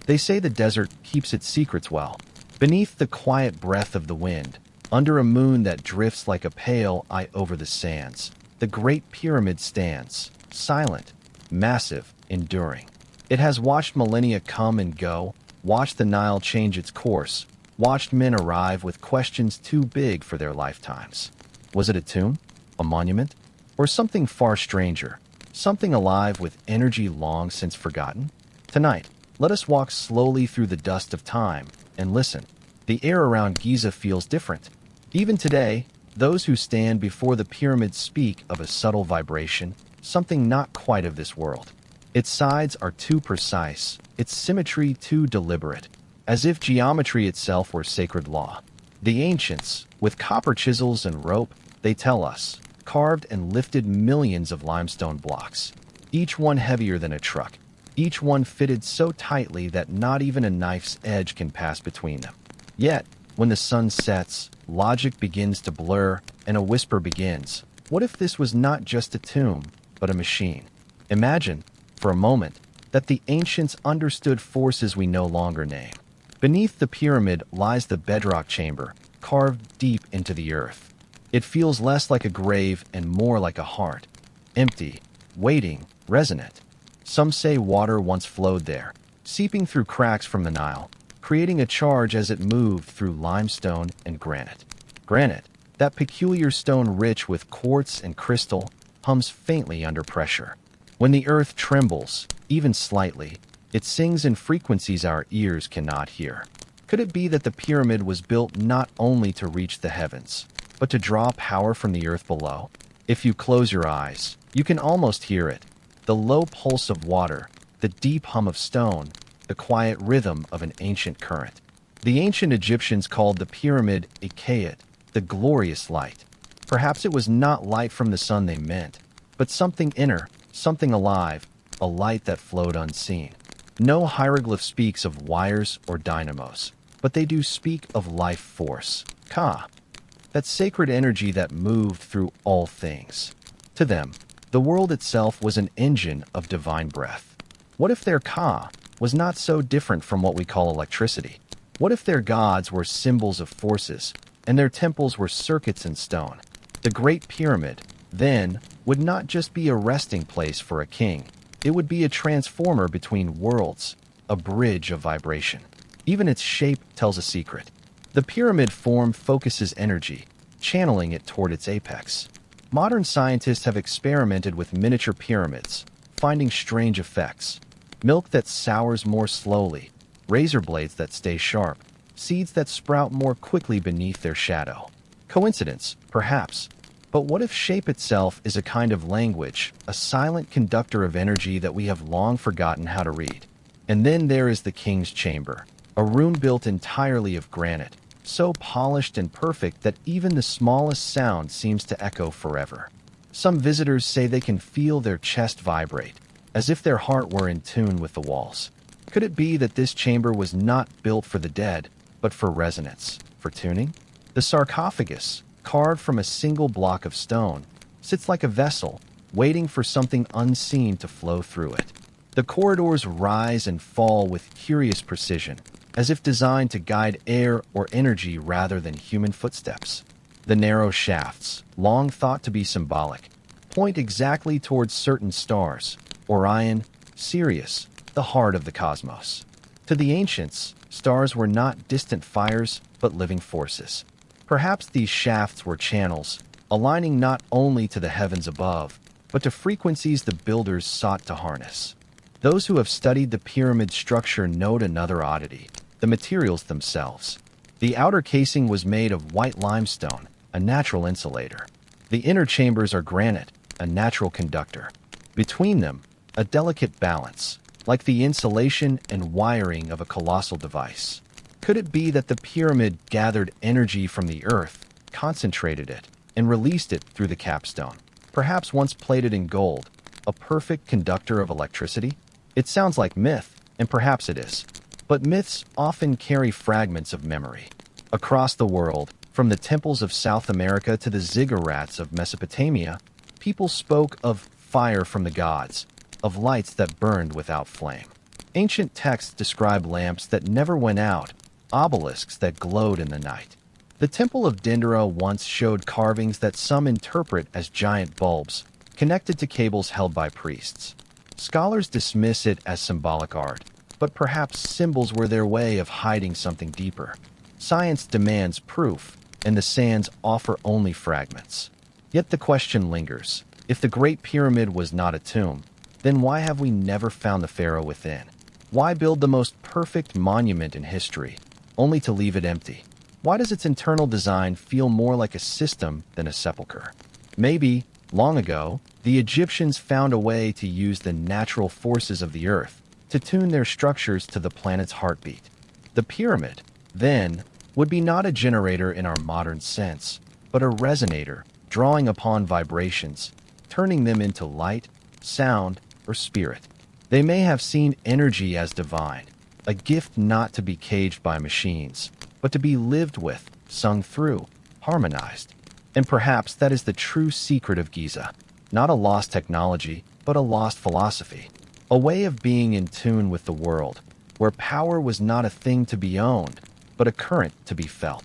They say the desert keeps its secrets well. Beneath the quiet breath of the wind, under a moon that drifts like a pale eye over the sands, the Great Pyramid stands, silent, massive, enduring. It has watched millennia come and go, watched the Nile change its course, watched men arrive with questions too big for their lifetimes. Was it a tomb? A monument? Or something far stranger? Something alive with energy long since forgotten? Tonight, let us walk slowly through the dust of time and listen. The air around Giza feels different. Even today, those who stand before the pyramids speak of a subtle vibration, something not quite of this world. Its sides are too precise, its symmetry too deliberate, as if geometry itself were sacred law. The ancients, with copper chisels and rope, they tell us, carved and lifted millions of limestone blocks, each one heavier than a truck, each one fitted so tightly that not even a knife's edge can pass between them. Yet, when the sun sets, logic begins to blur, and a whisper begins. What if this was not just a tomb, but a machine? Imagine, for a moment, that the ancients understood forces we no longer name. Beneath the pyramid lies the bedrock chamber, carved deep into the earth. It feels less like a grave and more like a heart, empty, waiting, resonant. Some say water once flowed there, seeping through cracks from the Nile, creating a charge as it moved through limestone and granite. Granite, that peculiar stone rich with quartz and crystal, hums faintly under pressure. When the earth trembles, even slightly, it sings in frequencies our ears cannot hear. Could it be that the pyramid was built not only to reach the heavens, but to draw power from the earth below? If you close your eyes, you can almost hear it. The low pulse of water, the deep hum of stone, the quiet rhythm of an ancient current. The ancient Egyptians called the pyramid Akayat, the glorious light. Perhaps it was not light from the sun they meant, but something inner, something alive, a light that flowed unseen. No hieroglyph speaks of wires or dynamos, but they do speak of life force, Ka, that sacred energy that moved through all things. To them, the world itself was an engine of divine breath. What if their Ka was not so different from what we call electricity? What if their gods were symbols of forces, and their temples were circuits in stone? The Great Pyramid, then, would not just be a resting place for a king. It would be a transformer between worlds, a bridge of vibration. Even its shape tells a secret. The pyramid form focuses energy, channeling it toward its apex. Modern scientists have experimented with miniature pyramids, finding strange effects. Milk that sours more slowly, razor blades that stay sharp, seeds that sprout more quickly beneath their shadow. Coincidence, perhaps. But what if shape itself is a kind of language, a silent conductor of energy that we have long forgotten how to read? And then there is the king's chamber, a room built entirely of granite, so polished and perfect that even the smallest sound seems to echo forever. Some visitors say they can feel their chest vibrate, as if their heart were in tune with the walls. Could it be that this chamber was not built for the dead, but for resonance, for tuning? The sarcophagus, carved from a single block of stone, sits like a vessel, waiting for something unseen to flow through it. The corridors rise and fall with curious precision, as if designed to guide air or energy rather than human footsteps. The narrow shafts, long thought to be symbolic, point exactly towards certain stars, Orion, Sirius, the heart of the cosmos. To the ancients, stars were not distant fires, but living forces. Perhaps these shafts were channels, aligning not only to the heavens above, but to frequencies the builders sought to harness. Those who have studied the pyramid structure note another oddity: the materials themselves. The outer casing was made of white limestone, a natural insulator. The inner chambers are granite, a natural conductor. Between them, a delicate balance, like the insulation and wiring of a colossal device. Could it be that the pyramid gathered energy from the earth, concentrated it, and released it through the capstone? Perhaps once plated in gold, a perfect conductor of electricity? It sounds like myth, and perhaps it is. But myths often carry fragments of memory. Across the world, from the temples of South America to the ziggurats of Mesopotamia, people spoke of fire from the gods, of lights that burned without flame. Ancient texts describe lamps that never went out, obelisks that glowed in the night. The Temple of Dendera once showed carvings that some interpret as giant bulbs, connected to cables held by priests. Scholars dismiss it as symbolic art, but perhaps symbols were their way of hiding something deeper. Science demands proof, and the sands offer only fragments. Yet the question lingers. If the Great Pyramid was not a tomb, then why have we never found the pharaoh within? Why build the most perfect monument in history, only to leave it empty? Why does its internal design feel more like a system than a sepulchre? Maybe, long ago, the Egyptians found a way to use the natural forces of the earth to tune their structures to the planet's heartbeat. The pyramid, then, would be not a generator in our modern sense, but a resonator, drawing upon vibrations, turning them into light, sound, or spirit. They may have seen energy as divine, a gift not to be caged by machines, but to be lived with, sung through, harmonized. And perhaps that is the true secret of Giza. Not a lost technology, but a lost philosophy. A way of being in tune with the world, where power was not a thing to be owned, but a current to be felt.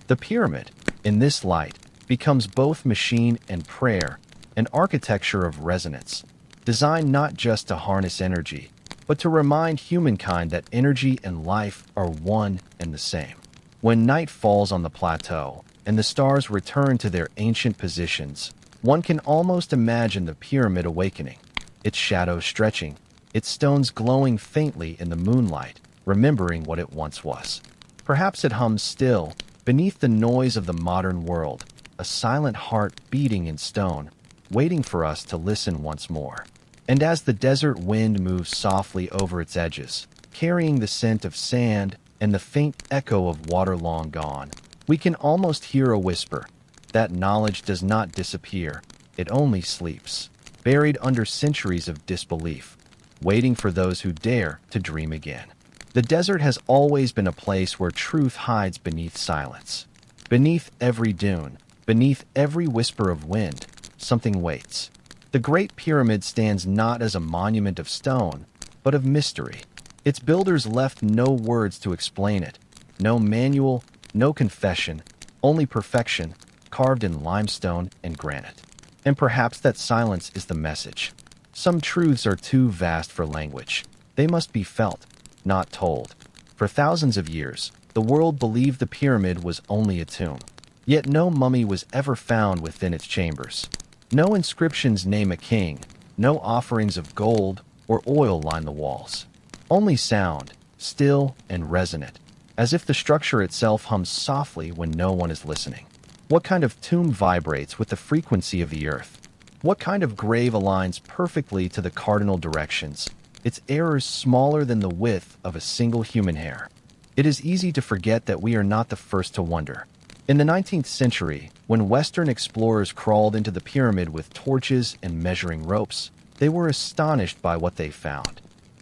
The pyramid, in this light, becomes both machine and prayer, an architecture of resonance, designed not just to harness energy, but to remind humankind that energy and life are one and the same. When night falls on the plateau, and the stars return to their ancient positions, one can almost imagine the pyramid awakening, its shadows stretching, its stones glowing faintly in the moonlight, remembering what it once was. Perhaps it hums still, beneath the noise of the modern world, a silent heart beating in stone, waiting for us to listen once more. And as the desert wind moves softly over its edges, carrying the scent of sand and the faint echo of water long gone, we can almost hear a whisper. That knowledge does not disappear, it only sleeps, buried under centuries of disbelief, waiting for those who dare to dream again. The desert has always been a place where truth hides beneath silence. Beneath every dune, beneath every whisper of wind, something waits. The Great Pyramid stands not as a monument of stone, but of mystery. Its builders left no words to explain it, no manual, no confession, only perfection, carved in limestone and granite. And perhaps that silence is the message. Some truths are too vast for language. They must be felt, not told. For thousands of years, the world believed the pyramid was only a tomb. Yet no mummy was ever found within its chambers. No inscriptions name a king, no offerings of gold or oil line the walls. Only sound, still and resonant, as if the structure itself hums softly when no one is listening. What kind of tomb vibrates with the frequency of the earth? What kind of grave aligns perfectly to the cardinal directions, its errors smaller than the width of a single human hair? It is easy to forget that we are not the first to wonder. In the 19th century, when Western explorers crawled into the pyramid with torches and measuring ropes, they were astonished by what they found.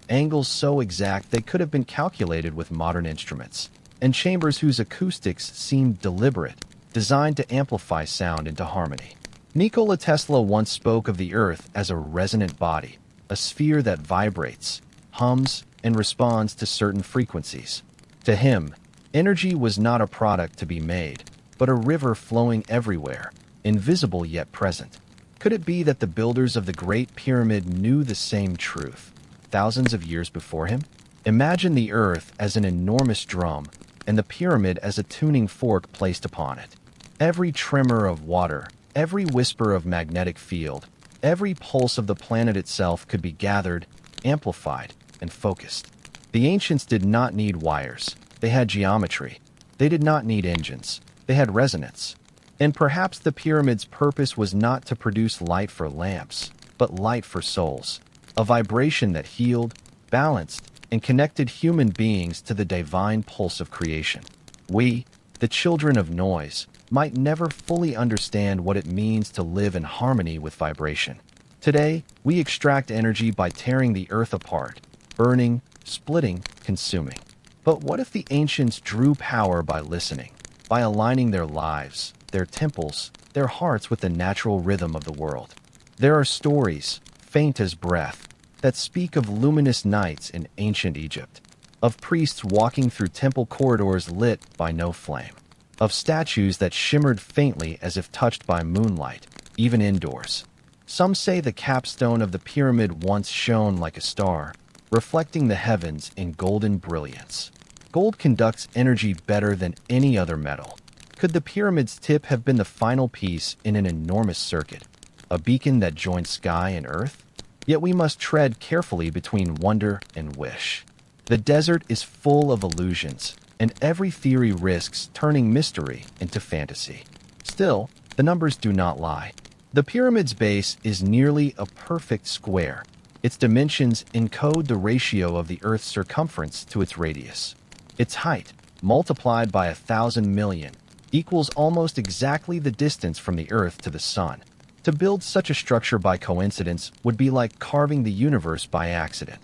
Angles so exact they could have been calculated with modern instruments, and chambers whose acoustics seemed deliberate, designed to amplify sound into harmony. Nikola Tesla once spoke of the Earth as a resonant body, a sphere that vibrates, hums, and responds to certain frequencies. To him, energy was not a product to be made, but a river flowing everywhere, invisible yet present. Could it be that the builders of the Great Pyramid knew the same truth, thousands of years before him? Imagine the Earth as an enormous drum, and the pyramid as a tuning fork placed upon it. Every tremor of water, every whisper of magnetic field, every pulse of the planet itself could be gathered, amplified, and focused. The ancients did not need wires. They had geometry. They did not need engines. They had resonance. And perhaps the pyramid's purpose was not to produce light for lamps, but light for souls, a vibration that healed, balanced, and connected human beings to the divine pulse of creation. We, the children of noise, might never fully understand what it means to live in harmony with vibration. Today, we extract energy by tearing the earth apart, burning, splitting, consuming. But what if the ancients drew power by listening, by aligning their lives, their temples, their hearts with the natural rhythm of the world? There are stories, faint as breath, that speak of luminous nights in ancient Egypt, of priests walking through temple corridors lit by no flame, of statues that shimmered faintly as if touched by moonlight, even indoors. Some say the capstone of the pyramid once shone like a star, reflecting the heavens in golden brilliance. Gold conducts energy better than any other metal. Could the pyramid's tip have been the final piece in an enormous circuit, a beacon that joined sky and earth? Yet we must tread carefully between wonder and wish. The desert is full of illusions, and every theory risks turning mystery into fantasy. Still, the numbers do not lie. The pyramid's base is nearly a perfect square. Its dimensions encode the ratio of the Earth's circumference to its radius. Its height, multiplied by 1,000 million, equals almost exactly the distance from the Earth to the Sun. To build such a structure by coincidence would be like carving the universe by accident.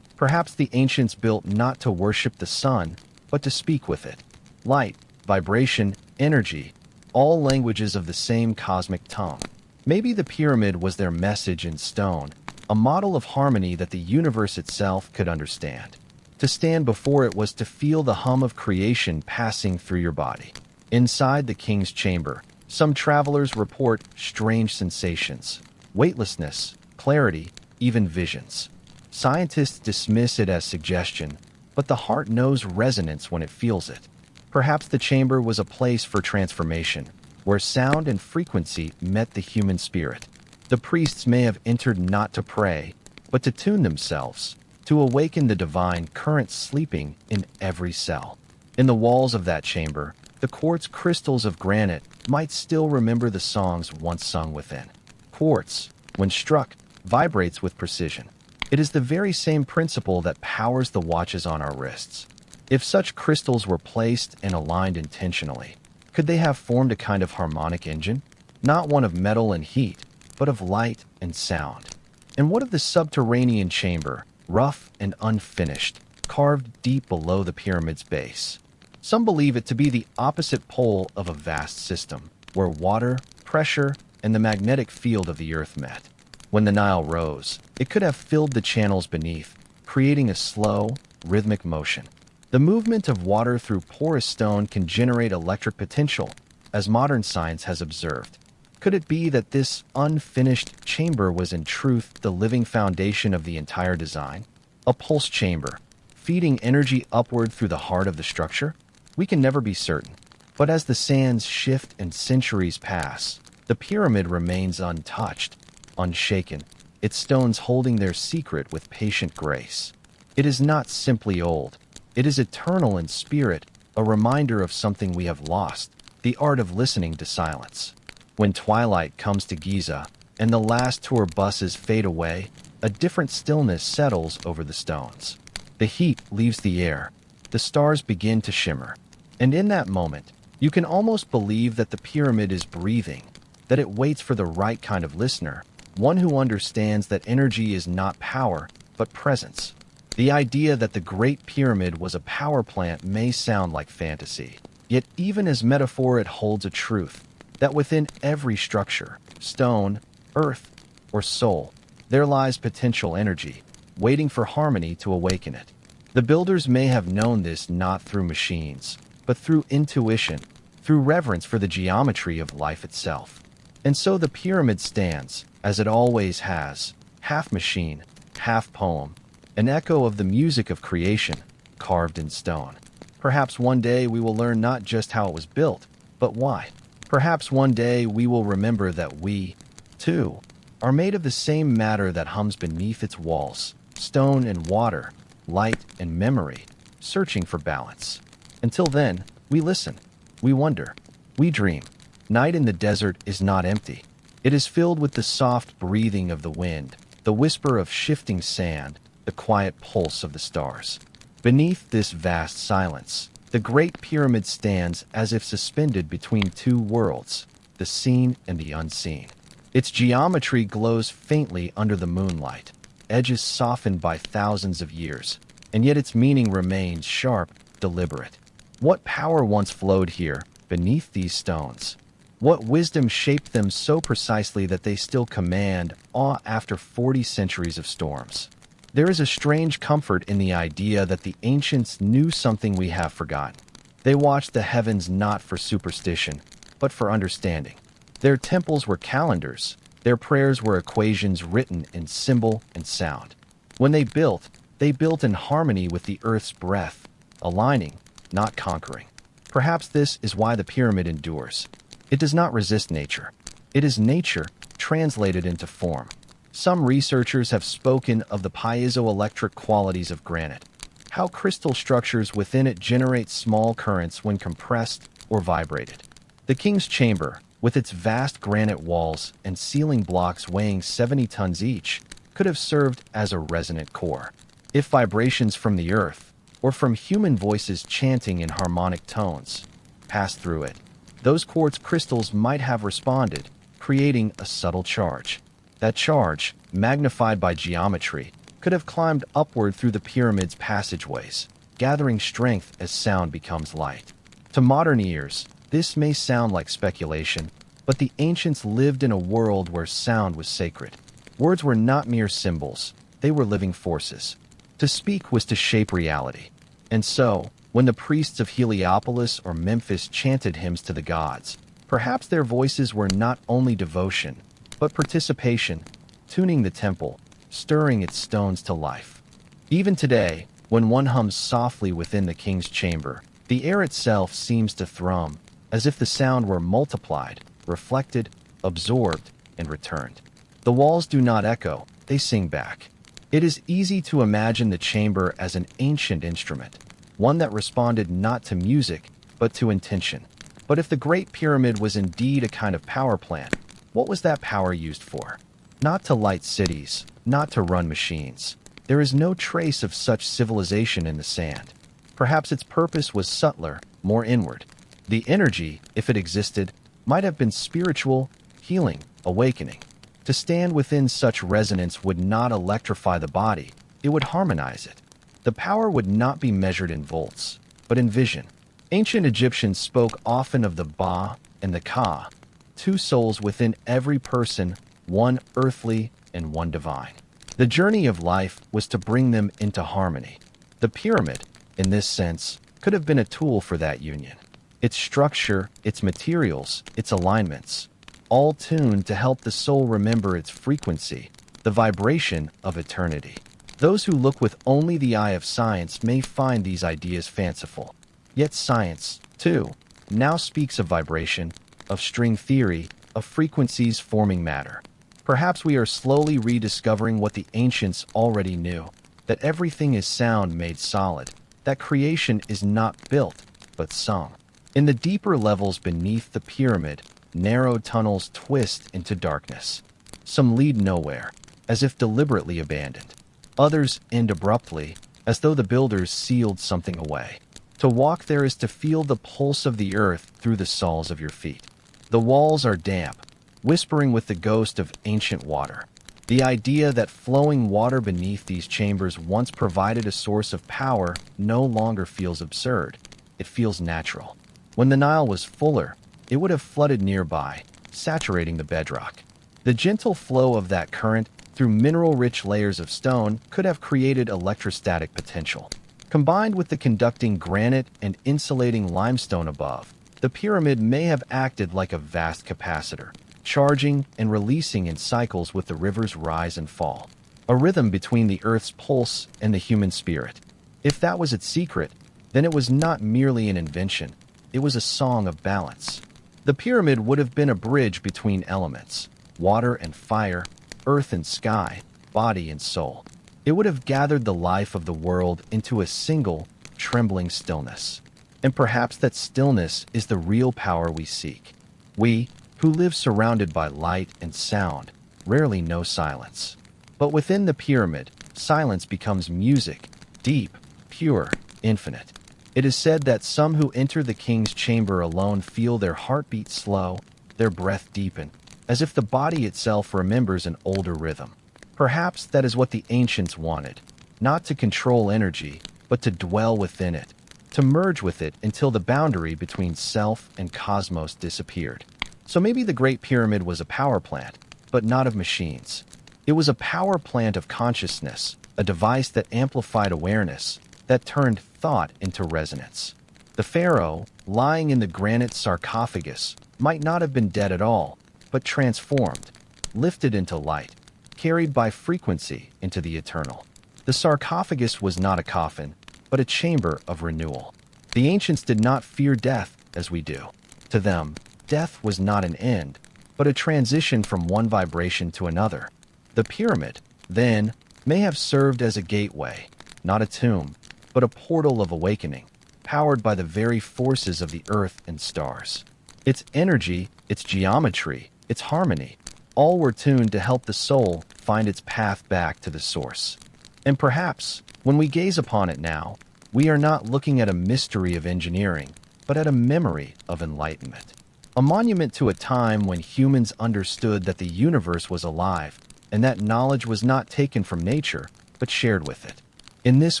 Perhaps the ancients built not to worship the sun, but to speak with it. Light, vibration, energy, all languages of the same cosmic tongue. Maybe the pyramid was their message in stone, a model of harmony that the universe itself could understand. To stand before it was to feel the hum of creation passing through your body. Inside the king's chamber, some travelers report strange sensations, weightlessness, clarity, even visions. Scientists dismiss it as suggestion, but the heart knows resonance when it feels it. Perhaps the chamber was a place for transformation, where sound and frequency met the human spirit. The priests may have entered not to pray, but to tune themselves, to awaken the divine current sleeping in every cell. In the walls of that chamber, the quartz crystals of granite might still remember the songs once sung within. Quartz, when struck, vibrates with precision. It is the very same principle that powers the watches on our wrists. If such crystals were placed and aligned intentionally, could they have formed a kind of harmonic engine? Not one of metal and heat, but of light and sound. And what of the subterranean chamber, rough and unfinished, carved deep below the pyramid's base? Some believe it to be the opposite pole of a vast system, where water, pressure, and the magnetic field of the Earth met. When the Nile rose, it could have filled the channels beneath, creating a slow, rhythmic motion. The movement of water through porous stone can generate electric potential, as modern science has observed. Could it be that this unfinished chamber was in truth the living foundation of the entire design? A pulse chamber, feeding energy upward through the heart of the structure? We can never be certain. But as the sands shift and centuries pass, the pyramid remains untouched, unshaken, its stones holding their secret with patient grace. It is not simply old. It is eternal in spirit, a reminder of something we have lost, the art of listening to silence. When twilight comes to Giza, and the last tour buses fade away, a different stillness settles over the stones. The heat leaves the air. The stars begin to shimmer. And in that moment, you can almost believe that the pyramid is breathing, that it waits for the right kind of listener, one who understands that energy is not power, but presence. The idea that the Great Pyramid was a power plant may sound like fantasy, yet even as metaphor it holds a truth, that within every structure, stone, earth, or soul, there lies potential energy, waiting for harmony to awaken it. The builders may have known this not through machines, but through intuition, through reverence for the geometry of life itself. And so the pyramid stands, as it always has, half machine, half poem, an echo of the music of creation, carved in stone. Perhaps one day we will learn not just how it was built, but why. Perhaps one day we will remember that we, too, are made of the same matter that hums beneath its walls, stone and water, light and memory, searching for balance. Until then, we listen, we wonder, we dream. Night in the desert is not empty. It is filled with the soft breathing of the wind, the whisper of shifting sand, the quiet pulse of the stars. Beneath this vast silence, the Great Pyramid stands as if suspended between two worlds, the seen and the unseen. Its geometry glows faintly under the moonlight, edges softened by thousands of years, and yet its meaning remains sharp, deliberate. What power once flowed here, beneath these stones? What wisdom shaped them so precisely that they still command awe after 40 centuries of storms? There is a strange comfort in the idea that the ancients knew something we have forgotten. They watched the heavens not for superstition, but for understanding. Their temples were calendars. Their prayers were equations written in symbol and sound. When they built in harmony with the earth's breath, aligning, not conquering. Perhaps this is why the pyramid endures. It does not resist nature. It is nature translated into form. Some researchers have spoken of the piezoelectric qualities of granite, how crystal structures within it generate small currents when compressed or vibrated. The king's chamber, with its vast granite walls and ceiling blocks weighing 70 tons each, could have served as a resonant core. If vibrations from the earth, or from human voices chanting in harmonic tones, passed through it, those quartz crystals might have responded, creating a subtle charge. That charge, magnified by geometry, could have climbed upward through the pyramid's passageways, gathering strength as sound becomes light. To modern ears, this may sound like speculation, but the ancients lived in a world where sound was sacred. Words were not mere symbols, they were living forces. To speak was to shape reality. And so, when the priests of Heliopolis or Memphis chanted hymns to the gods, perhaps their voices were not only devotion, but participation, tuning the temple, stirring its stones to life. Even today, when one hums softly within the king's chamber, the air itself seems to thrum, as if the sound were multiplied, reflected, absorbed, and returned. The walls do not echo, they sing back. It is easy to imagine the chamber as an ancient instrument, one that responded not to music, but to intention. But if the Great Pyramid was indeed a kind of power plant, what was that power used for? Not to light cities, not to run machines. There is no trace of such civilization in the sand. Perhaps its purpose was subtler, more inward. The energy, if it existed, might have been spiritual, healing, awakening. To stand within such resonance would not electrify the body, it would harmonize it. The power would not be measured in volts, but in vision. Ancient Egyptians spoke often of the Ba and the Ka, two souls within every person, one earthly and one divine. The journey of life was to bring them into harmony. The pyramid, in this sense, could have been a tool for that union. Its structure, its materials, its alignments, all tuned to help the soul remember its frequency, the vibration of eternity. Those who look with only the eye of science may find these ideas fanciful. Yet science, too, now speaks of vibration, of string theory, of frequencies forming matter. Perhaps we are slowly rediscovering what the ancients already knew, that everything is sound made solid, that creation is not built, but sung. In the deeper levels beneath the pyramid, narrow tunnels twist into darkness. Some lead nowhere, as if deliberately abandoned. Others end abruptly, as though the builders sealed something away. To walk there is to feel the pulse of the earth through the soles of your feet. The walls are damp, whispering with the ghost of ancient water. The idea that flowing water beneath these chambers once provided a source of power no longer feels absurd. It feels natural. When the Nile was fuller, it would have flooded nearby, saturating the bedrock. The gentle flow of that current through mineral-rich layers of stone could have created electrostatic potential. Combined with the conducting granite and insulating limestone above, the pyramid may have acted like a vast capacitor, charging and releasing in cycles with the river's rise and fall, a rhythm between the earth's pulse and the human spirit. If that was its secret, then it was not merely an invention, it was a song of balance. The pyramid would have been a bridge between elements, water and fire, earth and sky, body and soul. It would have gathered the life of the world into a single, trembling stillness. And perhaps that stillness is the real power we seek. We, who live surrounded by light and sound, rarely know silence. But within the pyramid, silence becomes music, deep, pure, infinite. It is said that some who enter the king's chamber alone feel their heartbeat slow, their breath deepen, as if the body itself remembers an older rhythm. Perhaps that is what the ancients wanted, not to control energy, but to dwell within it, to merge with it until the boundary between self and cosmos disappeared. So maybe the Great Pyramid was a power plant, but not of machines. It was a power plant of consciousness, a device that amplified awareness, that turned thought into resonance. The pharaoh, lying in the granite sarcophagus, might not have been dead at all, but transformed, lifted into light, carried by frequency into the eternal. The sarcophagus was not a coffin, but a chamber of renewal. The ancients did not fear death as we do. To them, death was not an end, but a transition from one vibration to another. The pyramid, then, may have served as a gateway, not a tomb, but a portal of awakening, powered by the very forces of the earth and stars. Its energy, its geometry, its harmony, all were tuned to help the soul find its path back to the source. And perhaps, when we gaze upon it now, we are not looking at a mystery of engineering, but at a memory of enlightenment. A monument to a time when humans understood that the universe was alive, and that knowledge was not taken from nature, but shared with it. In this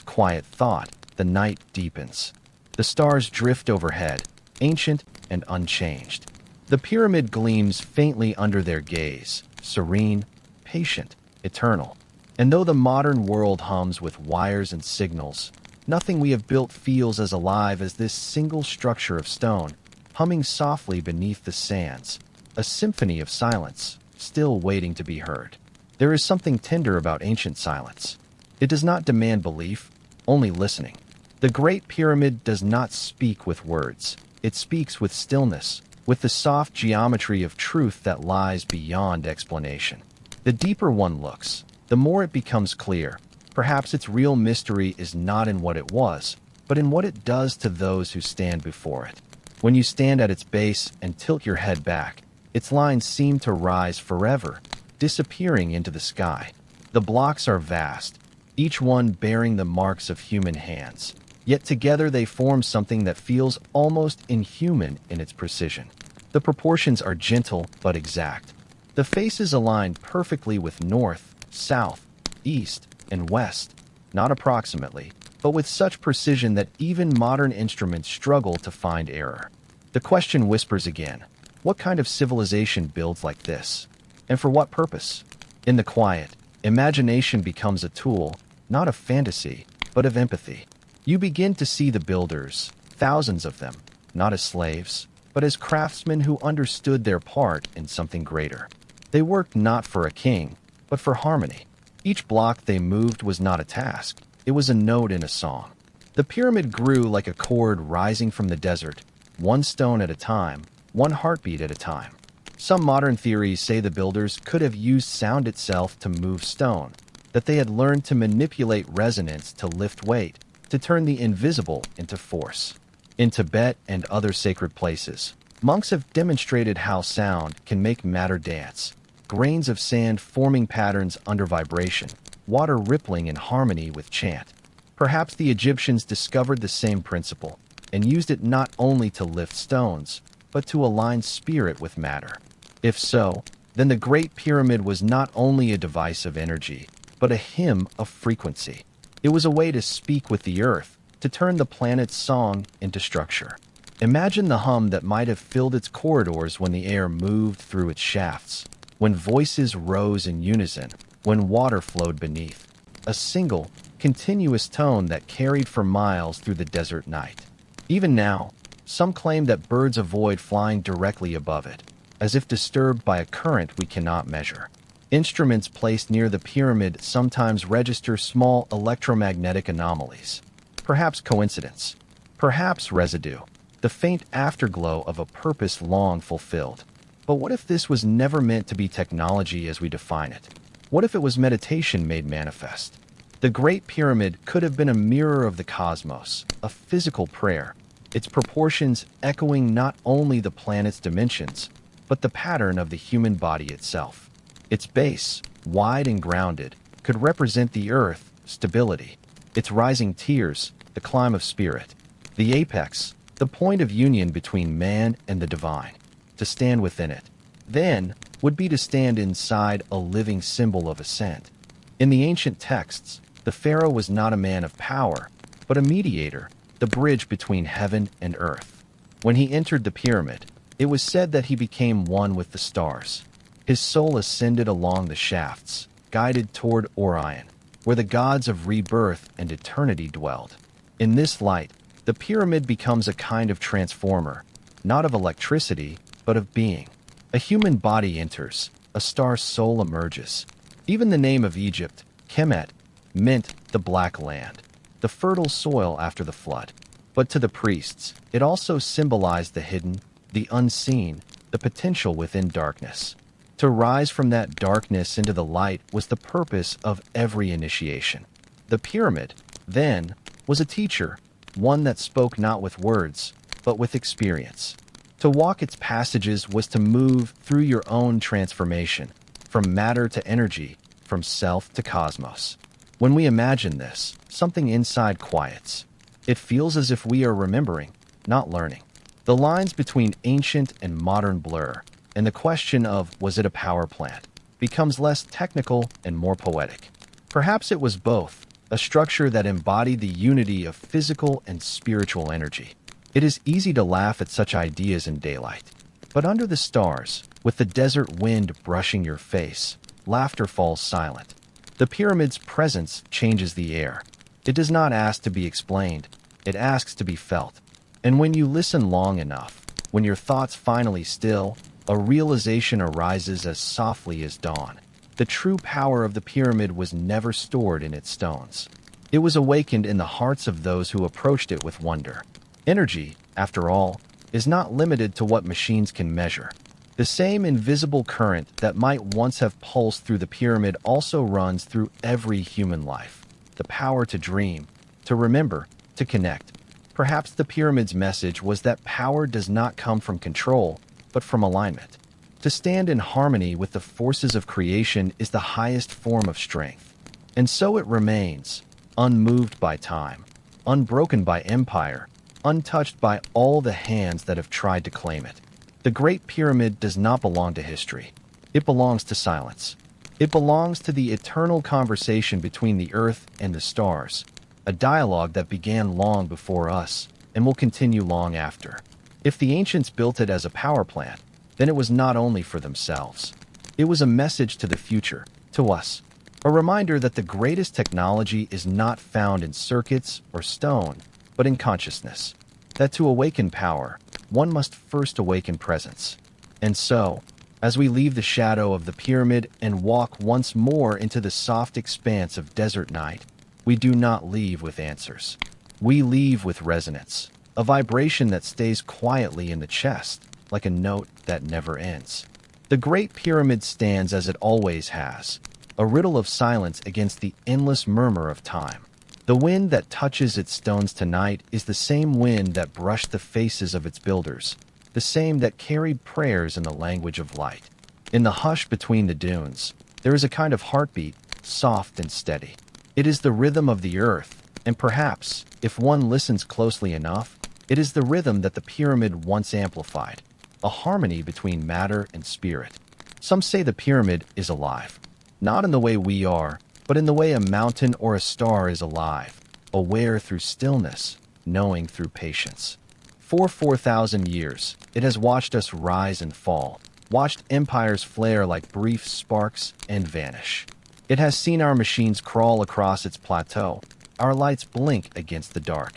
quiet thought, the night deepens. The stars drift overhead, ancient and unchanged. The pyramid gleams faintly under their gaze, serene, patient, eternal. And though the modern world hums with wires and signals, nothing we have built feels as alive as this single structure of stone, humming softly beneath the sands, a symphony of silence, still waiting to be heard. There is something tender about ancient silence. It does not demand belief, only listening. The Great Pyramid does not speak with words. It speaks with stillness, with the soft geometry of truth that lies beyond explanation. The deeper one looks, the more it becomes clear. Perhaps its real mystery is not in what it was, but in what it does to those who stand before it. When you stand at its base and tilt your head back, its lines seem to rise forever, disappearing into the sky. The blocks are vast, each one bearing the marks of human hands. Yet together they form something that feels almost inhuman in its precision. The proportions are gentle but exact. The faces align perfectly with north, south, east, and west, not approximately, but with such precision that even modern instruments struggle to find error. The question whispers again, what kind of civilization builds like this? And for what purpose? In the quiet, imagination becomes a tool, not of fantasy, but of empathy. You begin to see the builders, thousands of them, not as slaves, but as craftsmen who understood their part in something greater. They worked not for a king, but for harmony. Each block they moved was not a task, it was a note in a song. The pyramid grew like a chord rising from the desert, one stone at a time, one heartbeat at a time. Some modern theories say the builders could have used sound itself to move stone, that they had learned to manipulate resonance to lift weight, to turn the invisible into force. In Tibet and other sacred places, monks have demonstrated how sound can make matter dance. Grains of sand forming patterns under vibration, water rippling in harmony with chant. Perhaps the Egyptians discovered the same principle and used it not only to lift stones, but to align spirit with matter. If so, then the Great Pyramid was not only a device of energy, but a hymn of frequency. It was a way to speak with the earth, to turn the planet's song into structure. Imagine the hum that might have filled its corridors when the air moved through its shafts, when voices rose in unison, when water flowed beneath. A single, continuous tone that carried for miles through the desert night. Even now, some claim that birds avoid flying directly above it, as if disturbed by a current we cannot measure. Instruments placed near the pyramid sometimes register small electromagnetic anomalies. Perhaps coincidence, perhaps residue, the faint afterglow of a purpose long fulfilled. But what if this was never meant to be technology as we define it? What if it was meditation made manifest? The Great Pyramid could have been a mirror of the cosmos, a physical prayer, its proportions echoing not only the planet's dimensions, but the pattern of the human body itself. Its base, wide and grounded, could represent the earth, stability. Its rising tiers, the climb of spirit. The apex, the point of union between man and the divine. To stand within it, then, would be to stand inside a living symbol of ascent. In the ancient texts, the pharaoh was not a man of power, but a mediator, the bridge between heaven and earth. When he entered the pyramid, it was said that he became one with the stars. His soul ascended along the shafts, guided toward Orion. where the gods of rebirth and eternity dwelled. In this light, the pyramid becomes a kind of transformer, not of electricity, but of being. A human body enters, a star's soul emerges. Even the name of Egypt, Kemet, meant the black land, the fertile soil after the flood. But to the priests, it also symbolized the hidden, the unseen, the potential within darkness. To rise from that darkness into the light was the purpose of every initiation. The pyramid, then, was a teacher, one that spoke not with words, but with experience. To walk its passages was to move through your own transformation, from matter to energy, from self to cosmos. When we imagine this, something inside quiets. It feels as if we are remembering, not learning. The lines between ancient and modern blur, and the question of was it a power plant becomes less technical and more poetic. Perhaps it was both, a structure that embodied the unity of physical and spiritual energy. It is easy to laugh at such ideas in daylight. But under the stars, with the desert wind brushing your face, laughter falls silent. The pyramid's presence changes the air. It does not ask to be explained, it asks to be felt. And when you listen long enough, when your thoughts finally still, a realization arises as softly as dawn. The true power of the pyramid was never stored in its stones. It was awakened in the hearts of those who approached it with wonder. Energy, after all, is not limited to what machines can measure. The same invisible current that might once have pulsed through the pyramid also runs through every human life. The power to dream, to remember, to connect. Perhaps the pyramid's message was that power does not come from control, but from alignment. To stand in harmony with the forces of creation is the highest form of strength. And so it remains, unmoved by time, unbroken by empire, untouched by all the hands that have tried to claim it. The Great Pyramid does not belong to history. It belongs to silence. It belongs to the eternal conversation between the earth and the stars, a dialogue that began long before us and will continue long after. If the ancients built it as a power plant, then it was not only for themselves. It was a message to the future, to us. A reminder that the greatest technology is not found in circuits or stone, but in consciousness. That to awaken power, one must first awaken presence. And so, as we leave the shadow of the pyramid and walk once more into the soft expanse of desert night, we do not leave with answers. We leave with resonance, a vibration that stays quietly in the chest, like a note that never ends. The Great Pyramid stands as it always has, a riddle of silence against the endless murmur of time. The wind that touches its stones tonight is the same wind that brushed the faces of its builders, the same that carried prayers in the language of light. In the hush between the dunes, there is a kind of heartbeat, soft and steady. It is the rhythm of the earth, and perhaps, if one listens closely enough, it is the rhythm that the pyramid once amplified, a harmony between matter and spirit. Some say the pyramid is alive, not in the way we are, but in the way a mountain or a star is alive, aware through stillness, knowing through patience. For 4,000 years, it has watched us rise and fall, watched empires flare like brief sparks and vanish. It has seen our machines crawl across its plateau, our lights blink against the dark.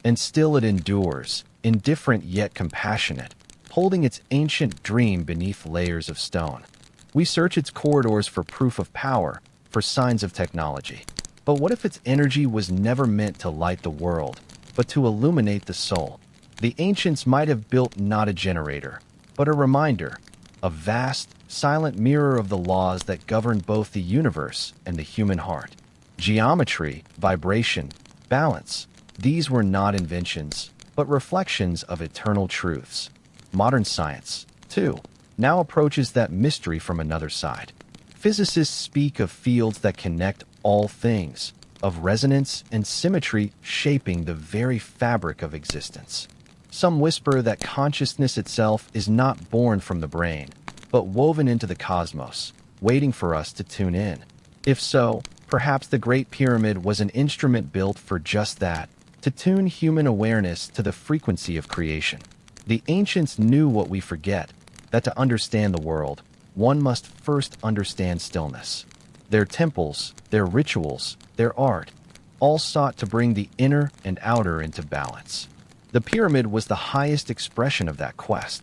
And still it endures, indifferent yet compassionate, holding its ancient dream beneath layers of stone. We search its corridors for proof of power, for signs of technology. But what if its energy was never meant to light the world, but to illuminate the soul? The ancients might have built not a generator, but a reminder, a vast, silent mirror of the laws that govern both the universe and the human heart. Geometry, vibration, balance, these were not inventions, but reflections of eternal truths. Modern science, too, now approaches that mystery from another side. Physicists speak of fields that connect all things, of resonance and symmetry shaping the very fabric of existence. Some whisper that consciousness itself is not born from the brain, but woven into the cosmos, waiting for us to tune in. If so, perhaps the Great Pyramid was an instrument built for just that, to tune human awareness to the frequency of creation. The ancients knew what we forget, that to understand the world, one must first understand stillness. Their temples, their rituals, their art, all sought to bring the inner and outer into balance. The pyramid was the highest expression of that quest.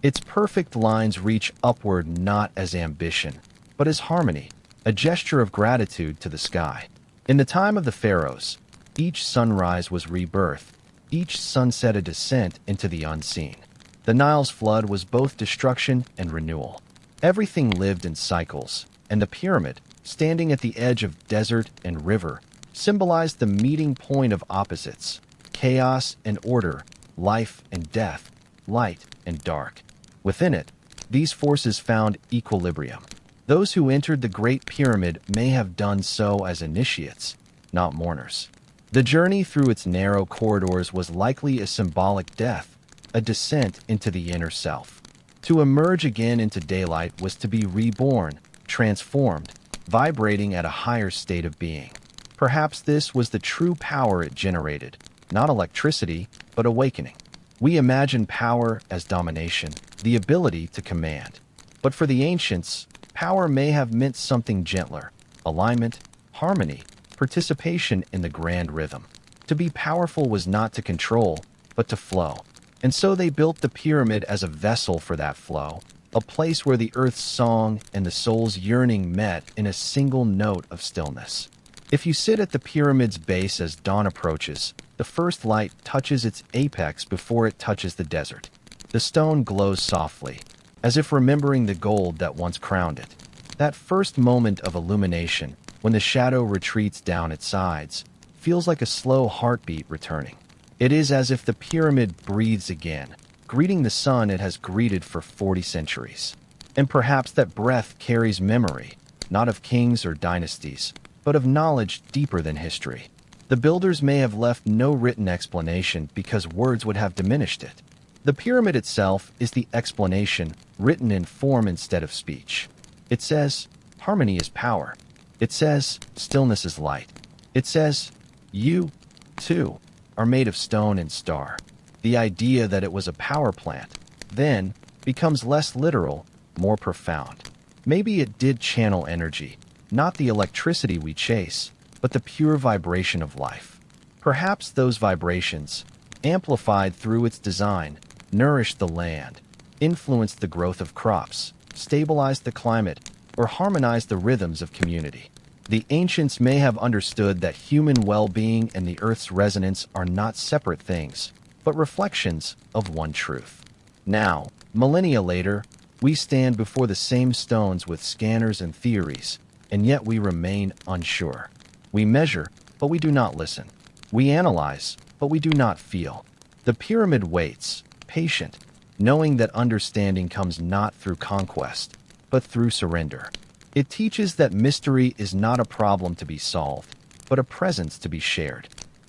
Its perfect lines reach upward not as ambition, but as harmony, a gesture of gratitude to the sky. In the time of the pharaohs, each sunrise was rebirth, each sunset a descent into the unseen. The Nile's flood was both destruction and renewal. Everything lived in cycles, and the pyramid, standing at the edge of desert and river, symbolized the meeting point of opposites: chaos and order, life and death, light and dark. Within it, these forces found equilibrium. Those who entered the Great Pyramid may have done so as initiates, not mourners. The journey through its narrow corridors was likely a symbolic death, a descent into the inner self. To emerge again into daylight was to be reborn, transformed, vibrating at a higher state of being. Perhaps this was the true power it generated, not electricity, but awakening. We imagine power as domination, the ability to command. But for the ancients, power may have meant something gentler: alignment, harmony, participation in the grand rhythm. To be powerful was not to control, but to flow. And so they built the pyramid as a vessel for that flow, a place where the earth's song and the soul's yearning met in a single note of stillness. If you sit at the pyramid's base as dawn approaches, the first light touches its apex before it touches the desert. The stone glows softly, as if remembering the gold that once crowned it. That first moment of illumination, when the shadow retreats down its sides, feels like a slow heartbeat returning. It is as if the pyramid breathes again, greeting the sun it has greeted for 40 centuries. And perhaps that breath carries memory, not of kings or dynasties, but of knowledge deeper than history. The builders may have left no written explanation because words would have diminished it. The pyramid itself is the explanation, written in form instead of speech. It says, harmony is power. It says, stillness is light. It says, you, too, are made of stone and star. The idea that it was a power plant, then, becomes less literal, more profound. Maybe it did channel energy, not the electricity we chase, but the pure vibration of life. Perhaps those vibrations, amplified through its design, nourished the land, influenced the growth of crops, stabilized the climate, or harmonized the rhythms of community. The ancients may have understood that human well-being and the earth's resonance are not separate things, but reflections of one truth. Now, millennia later, we stand before the same stones with scanners and theories, and yet we remain unsure. We measure, but we do not listen. We analyze, but we do not feel. The pyramid waits, patient, knowing that understanding comes not through conquest, but through surrender. It teaches that mystery is not a problem to be solved, but a presence to be shared.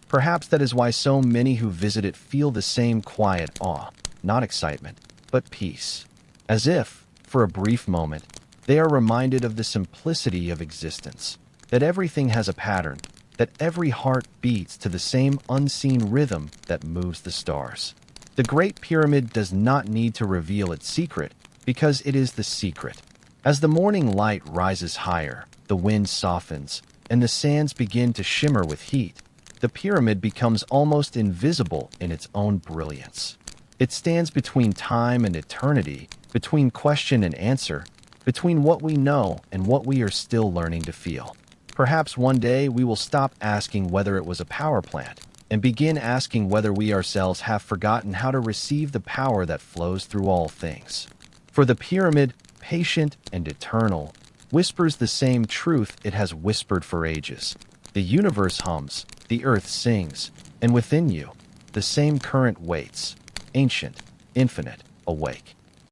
Perhaps that is why so many who visit it feel the same quiet awe, not excitement, but peace. As if, for a brief moment, they are reminded of the simplicity of existence, that everything has a pattern, that every heart beats to the same unseen rhythm that moves the stars. The Great Pyramid does not need to reveal its secret, because it is the secret. As the morning light rises higher, the wind softens, and the sands begin to shimmer with heat, the pyramid becomes almost invisible in its own brilliance. It stands between time and eternity, between question and answer, between what we know and what we are still learning to feel. Perhaps one day we will stop asking whether it was a power plant and begin asking whether we ourselves have forgotten how to receive the power that flows through all things. For the pyramid, patient and eternal, whispers the same truth it has whispered for ages. The universe hums, the earth sings, and within you, the same current waits, ancient, infinite, awake.